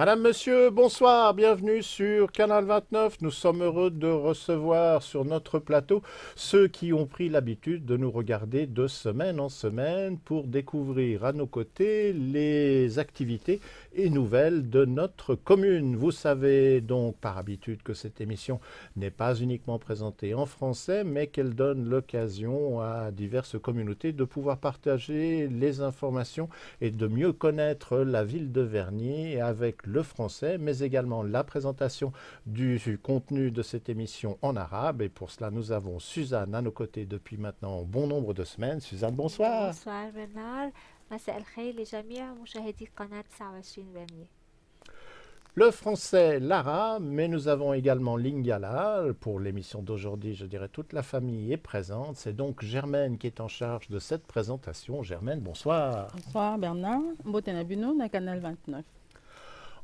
Madame, Monsieur, bonsoir, bienvenue sur Canal 29. Nous sommes heureux de recevoir sur notre plateau ceux qui ont pris l'habitude de nous regarder de semaine en semaine pour découvrir à nos côtés les activités et nouvelles de notre commune. Vous savez donc par habitude que cette émission n'est pas uniquement présentée en français, mais qu'elle donne l'occasion à diverses communautés de pouvoir partager les informations et de mieux connaître la ville de Vernier avec le français, mais également la présentation du contenu de cette émission en arabe. Et pour cela, nous avons Suzanne à nos côtés depuis maintenant bon nombre de semaines. Suzanne, bonsoir. Bonsoir Bernard, مساء الخير لجميع مشاهدي قناة 29 برمية. Le français, l'arabe, mais nous avons également l'ingala. Pour l'émission d'aujourd'hui, je dirais toute la famille est présente. C'est donc Germaine qui est en charge de cette présentation. Germaine, bonsoir. Bonsoir Bernard, Mbotenabino, dans Canal 29.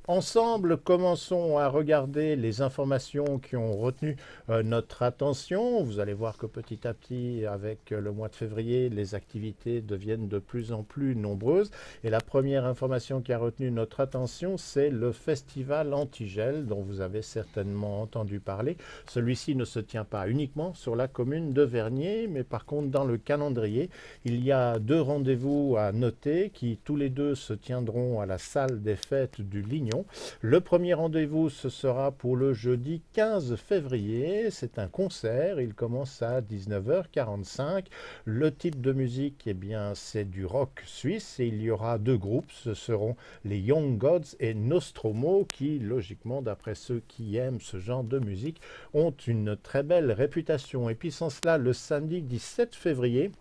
Ensemble, commençons à regarder les informations qui ont retenu notre attention. Vous allez voir que petit à petit, avec le mois de février, les activités deviennent de plus en plus nombreuses. Et la première information qui a retenu notre attention, c'est le festival Antigel, dont vous avez certainement entendu parler. Celui-ci ne se tient pas uniquement sur la commune de Vernier, mais par contre, dans le calendrier, il y a deux rendez-vous à noter qui tous les deux se tiendront à la salle des fêtes du Lignon. Le premier rendez-vous, ce sera pour le jeudi 15 février. C'est un concert. Il commence à 19h45. Le type de musique, eh bien, c'est du rock suisse. Et il y aura deux groupes. Ce seront les Young Gods et Nostromo qui, logiquement, d'après ceux qui aiment ce genre de musique, ont une très belle réputation. Et puis sans cela, le samedi 17 février,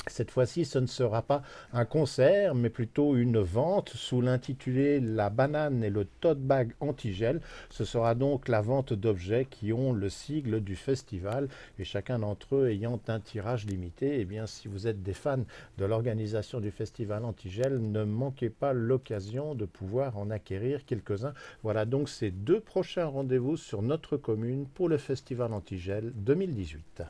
cette fois-ci, ce ne sera pas un concert, mais plutôt une vente sous l'intitulé La banane et le tote bag antigel. Ce sera donc la vente d'objets qui ont le sigle du festival et chacun d'entre eux ayant un tirage limité. Eh bien, si vous êtes des fans de l'organisation du festival antigel, ne manquez pas l'occasion de pouvoir en acquérir quelques-uns. Voilà donc ces deux prochains rendez-vous sur notre commune pour le festival antigel 2018.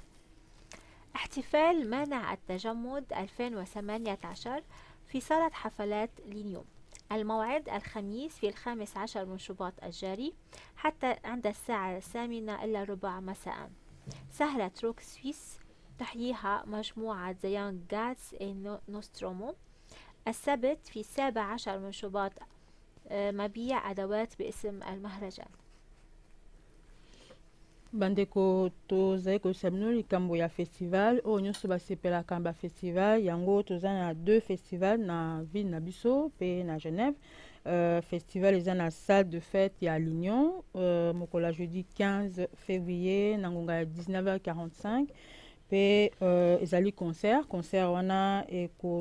احتفال مانع التجمد 2018 في صالة حفلات لينيوم. الموعد الخميس في 15 من شباط الجاري حتى عند الساعة 8:15 مساء. سهرة روك سويس تحييها مجموعة The Young Gods et Nostromo. السبت في 17 من شباط مبيع أدوات باسم المهرجان. Bandeko tozali kosamino likambo ya festival oyo nyonso basepelaka ba festival yango toza na deux festivals na ville na biso pe na Genève. Festival eza na salle de fête ya Lignon mokola jeudi 15 février na ngonga ya 19h45 pe ezali concert wana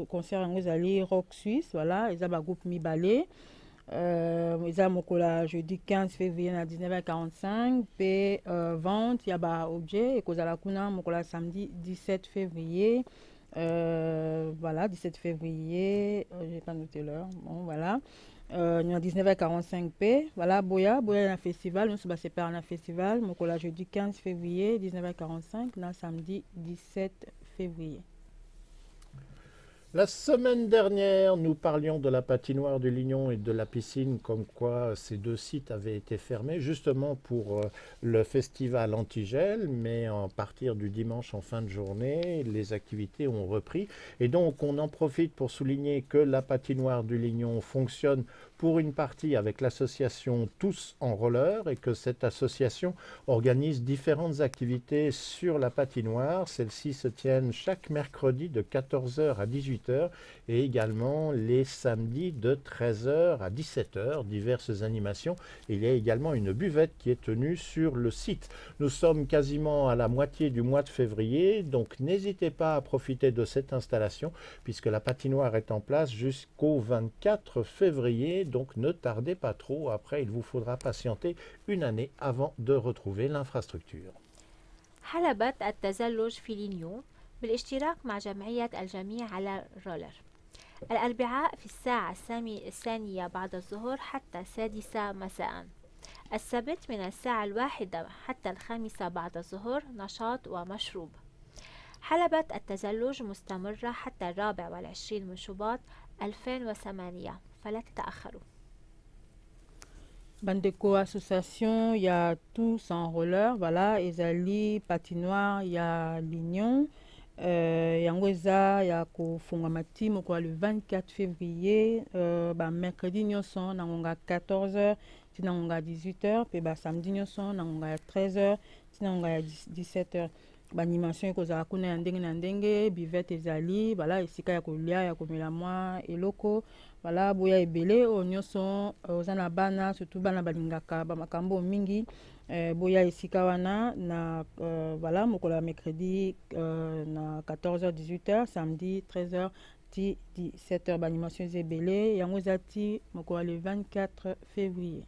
concert yango ezali rock suisse, voilà, eza ba groupe mibale. Eza mokola jeudi 15 février na 19h45 pe vente ya ba objet ekozala kuna mokola samedi 17 février. Voilà, 17 février, j'ai pas noté l'heure, bon voilà. À 19h45 p, voilà, boya na festival, nous sommes séparés na festival mokola jeudi 15 février 19h45 na samedi 17 février. La semaine dernière, nous parlions de la patinoire du Lignon et de la piscine, comme quoi ces deux sites avaient été fermés justement pour le festival Antigel, mais à partir du dimanche en fin de journée, les activités ont repris. Et donc, on en profite pour souligner que la patinoire du Lignon fonctionne pour une partie avec l'association Tous en roller et que cette association organise différentes activités sur la patinoire. Celles-ci se tiennent chaque mercredi de 14h à 18h et également les samedis de 13h à 17h, diverses animations. Il y a également une buvette qui est tenue sur le site. Nous sommes quasiment à la moitié du mois de février, donc n'hésitez pas à profiter de cette installation puisque la patinoire est en place jusqu'au 24 février. Donc ne tardez pas trop, après il vous faudra patienter une année avant de retrouver l'infrastructure. حلبة التزلج في لينيو بالاشتراك مع جمعية الجميع على الرولر. الأربعاء في الساعة 2:00 بعد الظهر حتى 6:00 مساء. السبت من الساعة 1 حتى 5 بعد الظهر نشاط ومشروب. حلبة التزلج مستمرة حتى 24 من شباط 2008 فلا تتأخروا. Bandeko association, il y a tous en roller, voilà, ezali patinoire, il y a l'Union, yango eza ya kofungwama ti mokolo le 24 février, mercredi nyonso na ngonga 14h ti na ngonga 18h, pe samedi nyonso na ngonga 13h ti na ngonga 17h. Animation ekozala kuna ya ndenge na ndenge, bivette ezali, voilà, esika ya kolia ya komela mwa eloko, voilà, boya ebele oyo nyonso oza na bana, surtout bana balingaka bamakambo mingi, boya esika wana na voilà, mokolo ya mercredi na 14h 18h, samedi 13h ti 17h, baanimation eza ebele yango eza ti mokolo le 24 février.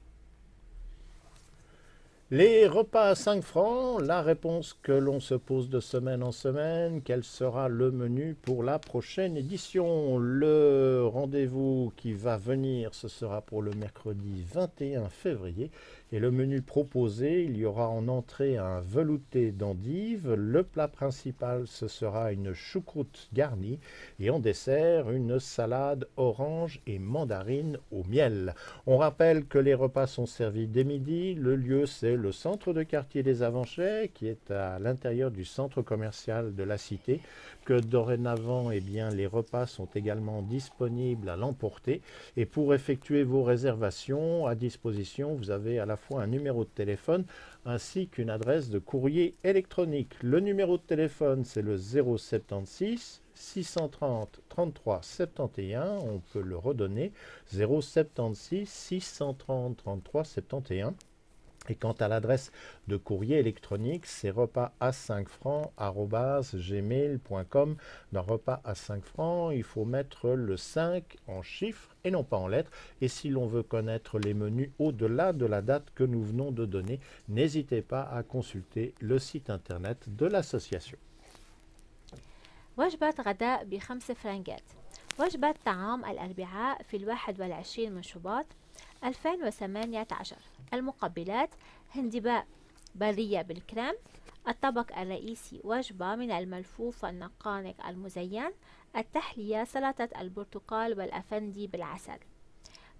Les repas à 5 francs, la réponse que l'on se pose de semaine en semaine, quel sera le menu pour la prochaine édition? Le rendez-vous qui va venir, ce sera pour le mercredi 21 février. Et le menu proposé, il y aura en entrée un velouté d'endive. Le plat principal, ce sera une choucroute garnie. Et en dessert, une salade orange et mandarine au miel. On rappelle que les repas sont servis dès midi. Le lieu, c'est le centre de quartier des Avanchais, qui est à l'intérieur du centre commercial de la Cité, que dorénavant, eh bien, les repas sont également disponibles à l'emporter. Et pour effectuer vos réservations à disposition, vous avez à la fois un numéro de téléphone ainsi qu'une adresse de courrier électronique. Le numéro de téléphone, c'est le 076 630 33 71. On peut le redonner, 076 630 33 71. Et quant à l'adresse de courrier électronique, c'est repas à 5 francs @gmail.com. Dans repas à 5 francs, il faut mettre le 5 en chiffres et non pas en lettres. Et si l'on veut connaître les menus au-delà de la date que nous venons de donner, n'hésitez pas à consulter le site internet de l'association. وجبة غداء ب5 فرنجات. وجبة طعام الأربعاء في 21 من شباط 2018. المقبلات: هندباء برية بالكريم. الطبق الرئيسي وجبة من الملفوف والنقانق المزين. التحلية سلطة البرتقال والأفندي بالعسل.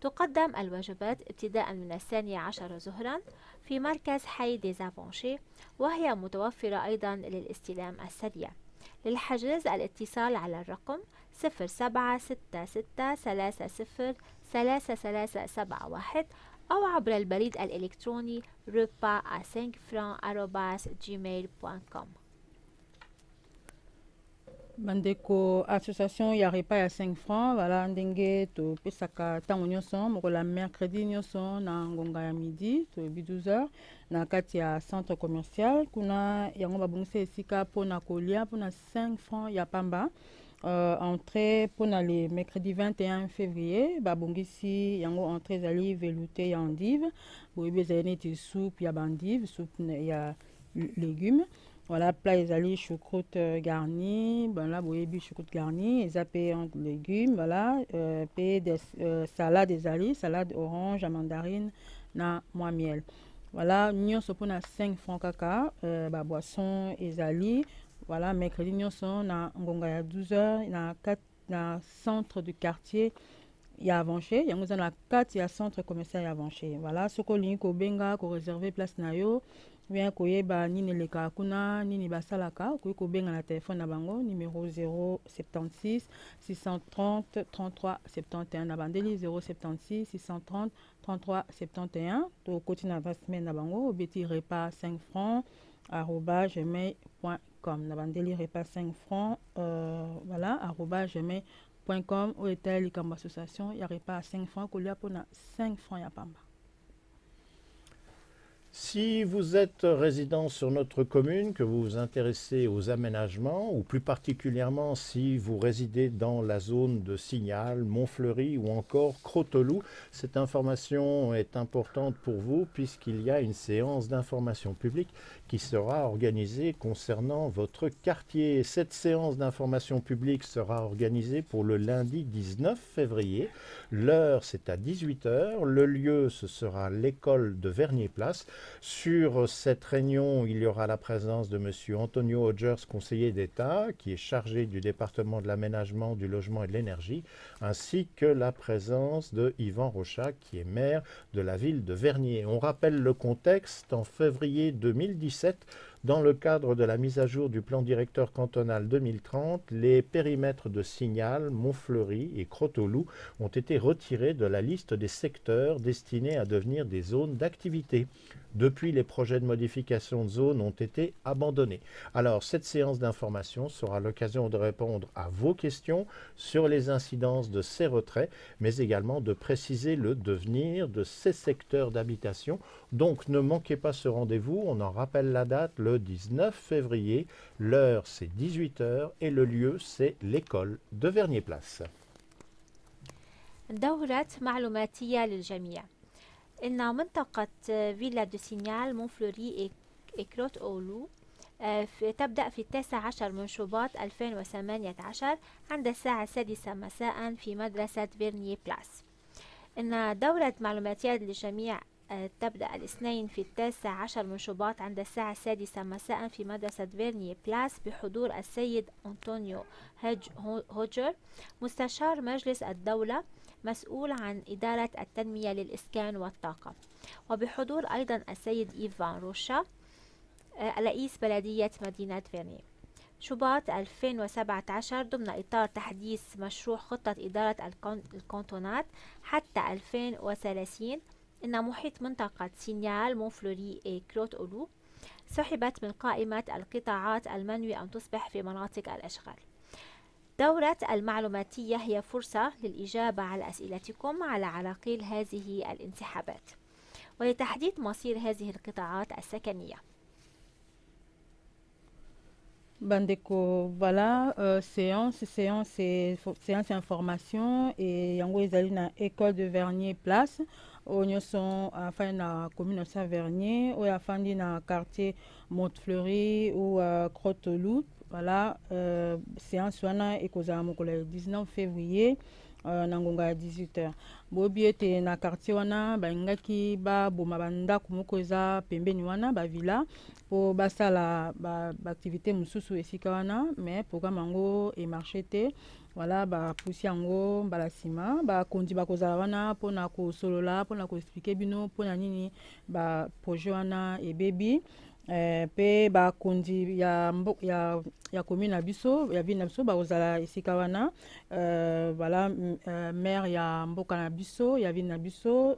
تقدم الوجبات ابتداء من 12 ظهرا في مركز حي ديزافونشي، وهي متوفرة أيضا للاستلام السريع. للحجز الاتصال على الرقم 0766303371 أو عبر البريد الإلكتروني repas@5francs@gmail.com. Bandeko association ya repas ya 5 francs, voilà, ndenge to pesaka tango nyonso mokola mercredi nyonso na ngonga ya midi to 12h na kati ya centre commercial kuna yango babongisa esika pona kolia pona 5 francs ya pamba. Entrée pona le mercredi 21 février babongisi yango entrée ezali velouté ya endive, boyebi ezali neti soupe ya bandive, soupe ya légumes. Voilà, plat ezali choucroute garnie, ben là boyebi choucroute garnie, ezapé en légumes, voilà, pe des salade ezali, salade orange à mandarine na mwa miel. Voilà, nyonso pona 5 francs kaka, ba boisson ezali, voilà, mercredi nyonso na ngonga ya 12h na centre du quartier ya Avanché, yango za na kati ya centre commercial ya Avanché. Voilà, soko lingi ko benga ko réserver place na yo. Bien koyeba nini leka kuna nini basalaka koyi kobenga na telefone na bango numéro 076 630 33 71 na bandeli 076 630 33 71 to koti na adresse mail na bango beti repas 5 francs @gmail.com na bandeli repas 5 francs voilà @gmail.com ou etali comme association ya repas 5 francs kolia pona 5 francs ya pamba. Si vous êtes résident sur notre commune, que vous vous intéressez aux aménagements, ou plus particulièrement si vous résidez dans la zone de Signal, Montfleury ou encore Croteloup, cette information est importante pour vous puisqu'il y a une séance d'information publique qui sera organisée concernant votre quartier. Cette séance d'information publique sera organisée pour le lundi 19 février. L'heure, c'est à 18h. Le lieu, ce sera l'école de Vernier-Place. Sur cette réunion, il y aura la présence de M. Antonio Hodgers, conseiller d'État, qui est chargé du département de l'aménagement, du logement et de l'énergie, ainsi que la présence de Yvan Rochat, qui est maire de la ville de Vernier. On rappelle le contexte. En février 2017, dans le cadre de la mise à jour du plan directeur cantonal 2030, les périmètres de Signal, Montfleury et Croteau-Loup ont été retirés de la liste des secteurs destinés à devenir des zones d'activité. Depuis, les projets de modification de zone ont été abandonnés. Alors, cette séance d'information sera l'occasion de répondre à vos questions sur les incidences de ces retraits, mais également de préciser le devenir de ces secteurs d'habitation. Donc, ne manquez pas ce rendez-vous. On en rappelle la date, le 19 février. L'heure, c'est 18 h et le lieu, c'est l'école de Vernier-Place. دورة معلوماتية للجميع. إن منطقة فيلا دو سينيال مونفلوري إكروت أولو تبدأ في 19 من شباط 2018 عند الساعة 6 مساء في مدرسة فيرني بلاس. إن دورة معلوماتية للجميع تبدأ الاثنين في 19 من شباط عند الساعة 6 مساء في مدرسة فيرني بلاس بحضور السيد أنطونيو هوجر مستشار مجلس الدولة مسؤول عن إدارة التنمية للإسكان والطاقة، وبحضور أيضا السيد إيفان روشا رئيس بلدية مدينة فيرني. شباط 2017 ضمن إطار تحديث مشروع خطة إدارة الكانتونات حتى 2030 إن محيط منطقة سينيال مونفلوري كروت أولو سحبت من قائمة القطاعات المنوي أن تصبح في مناطق الأشغال. دورة المعلوماتية هي فرصة للإجابة على أسئلتكم على عراقيل هذه الانسحابات ولتحديد مصير هذه القطاعات السكنية. Bandeko, voilà, séance information et yango ezali na école de Vernier Place. Oyo sont afin na commune de Vernier, oyo afandi na quartier Montfleury ou Croteau-Loup. Voilà, séance wana ekozala mokolo 19 février na ngonga ya 18 h. Bobi ete na quartier wana balingaki baboma bandako moko eza pembeni wana bavila po basala baactivité mosusu esika wana, mais programme yango emarche te. Voilà, bapusi yango mbala nsima bakondi bakozala wana mpona kosolola mpona koexplike bino mpona nini baprojet wana ebebi. Pe bakondi ya commune na biso ya ville na biso bakozala esika wana. Voilà, maire ya mboka na biso ya ville na biso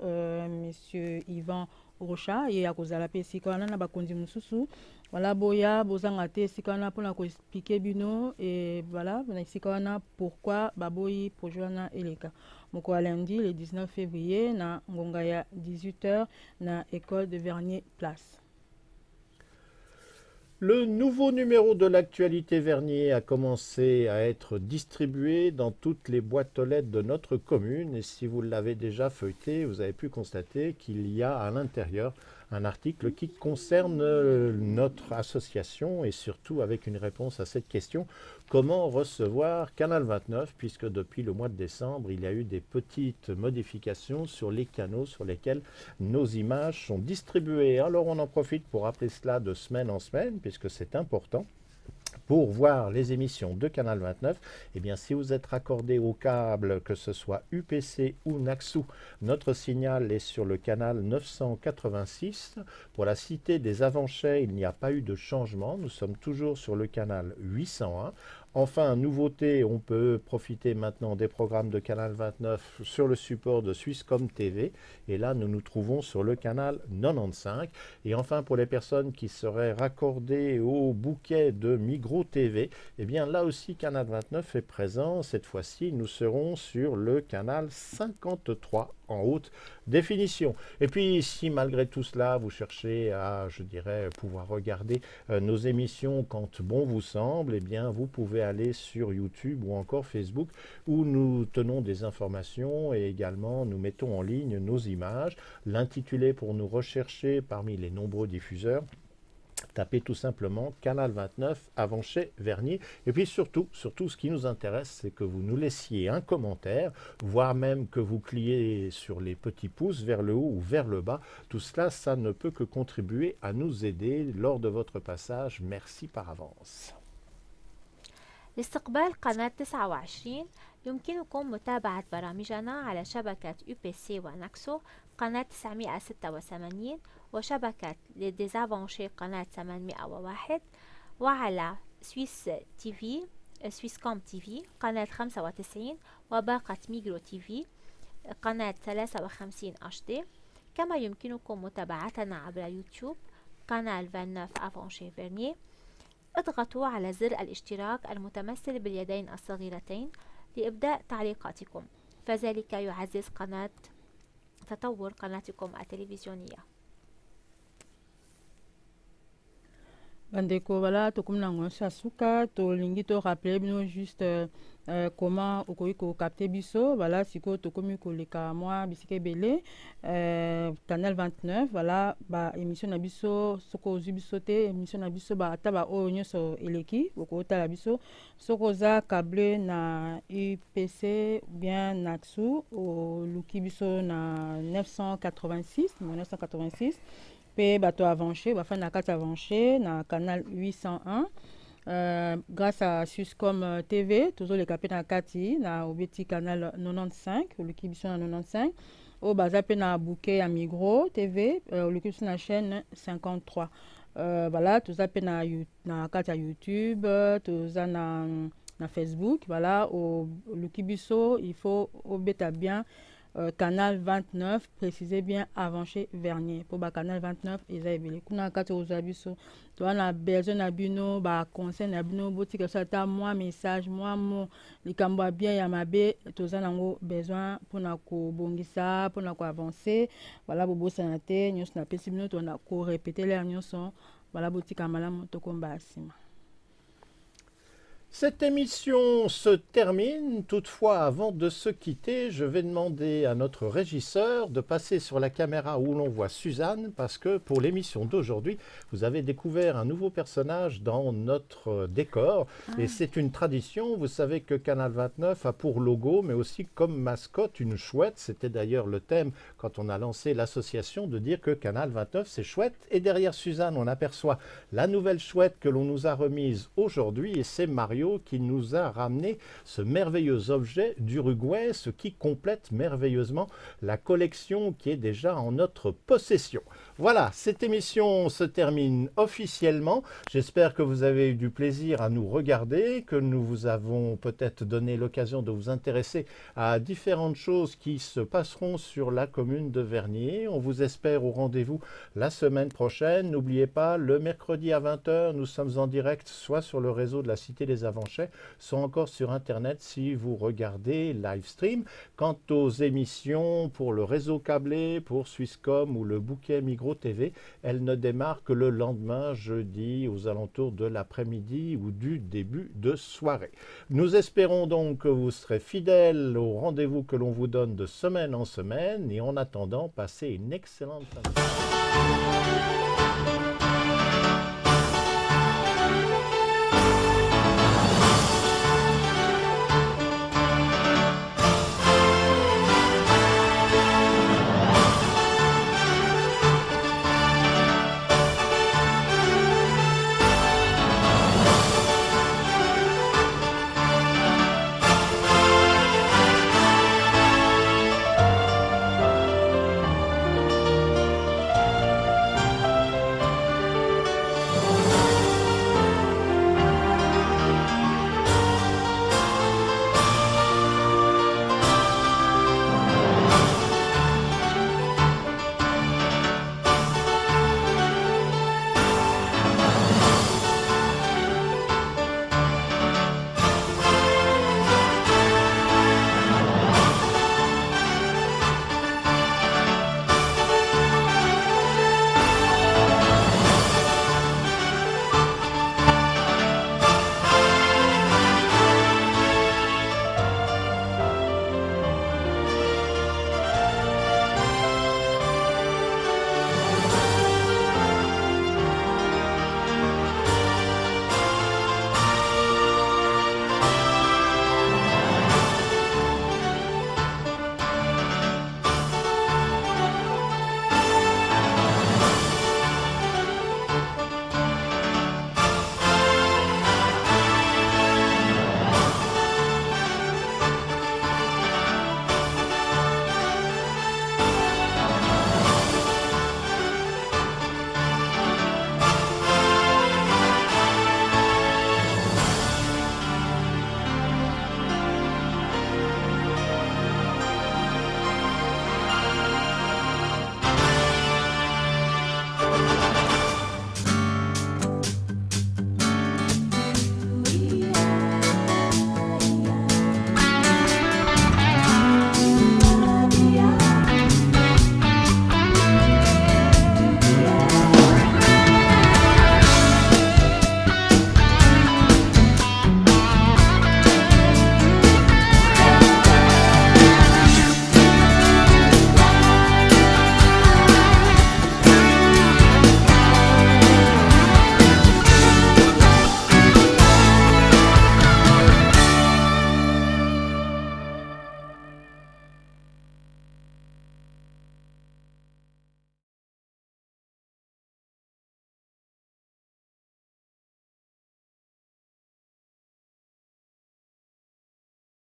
monsieur Yvan Rocha ye akozala pe esika wana na bakondi mosusu. Voilà, boya bozanga te esika wana mpona koexplike bino et voilà na esika wana pourquoi baboyi projet wana eleka. Moko lundi le 19 février na ngonga ya 18 h na école de Vernier Place. Le nouveau numéro de l'actualité Vernier a commencé à être distribué dans toutes les boîtes aux lettres de notre commune et si vous l'avez déjà feuilleté, vous avez pu constater qu'il y a à l'intérieur un article qui concerne notre association et surtout avec une réponse à cette question: comment recevoir Canal 29, puisque depuis le mois de décembre, il y a eu des petites modifications sur les canaux sur lesquels nos images sont distribuées. Alors on en profite pour rappeler cela de semaine en semaine, puisque c'est important. Pour voir les émissions de Canal 29, eh bien, si vous êtes raccordé au câble, que ce soit UPC ou Naxu, notre signal est sur le canal 986. Pour la cité des Avanchais, il n'y a pas eu de changement. Nous sommes toujours sur le canal 801. Enfin, nouveauté, on peut profiter maintenant des programmes de Canal 29 sur le support de Swisscom TV. Et là, nous nous trouvons sur le canal 95. Et enfin, pour les personnes qui seraient raccordées au bouquet de Migros TV, eh bien là aussi, Canal 29 est présent. Cette fois-ci, nous serons sur le canal 53 en haute définition. Et puis, si malgré tout cela, vous cherchez à, je dirais, pouvoir regarder nos émissions quand bon vous semble, eh bien, vous pouvez aller sur YouTube ou encore Facebook où nous tenons des informations et également nous mettons en ligne nos images. L'intitulé pour nous rechercher parmi les nombreux diffuseurs Tapez tout simplement Canal 29 Avencher-Vernier. Et puis surtout, ce qui nous intéresse, c'est que vous nous laissiez un commentaire, voire même que vous cliez sur les petits pouces vers le haut ou vers le bas. Tout cela, ça ne peut que contribuer à nous aider lors de votre passage. Merci par avance. لاستقبال قناة 29 يمكنكم متابعة برامجنا على شبكة UPC وناكسو قناة 986 وشبكة لديزافانشي قناة 801 وعلى سويسكوم تي في قناة 95 وباقة ميجرو تي في قناة 53 HD. كما يمكنكم متابعتنا عبر يوتيوب قناة 29 أفانشي فيرنيه. اضغطوا على زر الاشتراك المتمثل باليدين الصغيرتين لإبداء تعليقاتكم، فذلك يعزز تطور قناتكم التلفزيونية. Bandeko voilà tokomi na ngonso asuka tolingi to rappeler bino juste comment okoki kokapte biso voilà sikoyo tokomi koleka mwa bisika ebele Canal 29 voilà ba émission na biso soko ozwi biso te émission na biso ata baoyo nyonso eleki okotala biso soko oza câble na UPC bien Naxu oluki biso na 986 pe bato avanché bafani na kati avanché na canal 801 grâce à Swisscom TV tozoleka pe na kati na obeti canal 95 oluki biso na 95 oyo baza pe na bouquet ya Migros TV oluki biso na chaîne 53 voilà toza pe na kati ya YouTube toza na Facebook voilà oluki biso il faut obeta bien Canal 29, précisez bien Avencher Vernier. Pour le Canal 29, ils ont été kuna kati ozabiso. Tu as besoin d'abino, ba conseil d'abino, boti que ça t'a moi message, moi mon likambo bien yamabe, tu as nango besoin pour na ko bongisa, pour na ko avancer. Voilà bobo sanate, nyos na pesi bino tu na ko répéter les nyonson. Voilà boti kamala moto komba asima. Cette émission se termine. Toutefois, avant de se quitter, je vais demander à notre régisseur de passer sur la caméra où l'on voit Suzanne, parce que pour l'émission d'aujourd'hui, vous avez découvert un nouveau personnage dans notre décor. Et c'est une tradition. Vous savez que Canal 29 a pour logo, mais aussi comme mascotte, une chouette. C'était d'ailleurs le thème quand on a lancé l'association, de dire que Canal 29, c'est chouette. Et derrière Suzanne, on aperçoit la nouvelle chouette que l'on nous a remise aujourd'hui, et c'est Mario qui nous a ramené ce merveilleux objet d'Uruguay, ce qui complète merveilleusement la collection qui est déjà en notre possession. Voilà, cette émission se termine officiellement. J'espère que vous avez eu du plaisir à nous regarder, que nous vous avons peut-être donné l'occasion de vous intéresser à différentes choses qui se passeront sur la commune de Vernier. On vous espère au rendez-vous la semaine prochaine. N'oubliez pas, le mercredi à 20 h, nous sommes en direct soit sur le réseau de la Cité des Avanchets, soit encore sur Internet si vous regardez live stream. Quant aux émissions pour le réseau câblé, pour Swisscom ou le bouquet Migros TV, elles ne démarrent que le lendemain, jeudi, aux alentours de l'après-midi ou du début de soirée. Nous espérons donc que vous serez fidèles au rendez-vous que l'on vous donne de semaine en semaine, et en attendant, passez une excellente fin de semaine.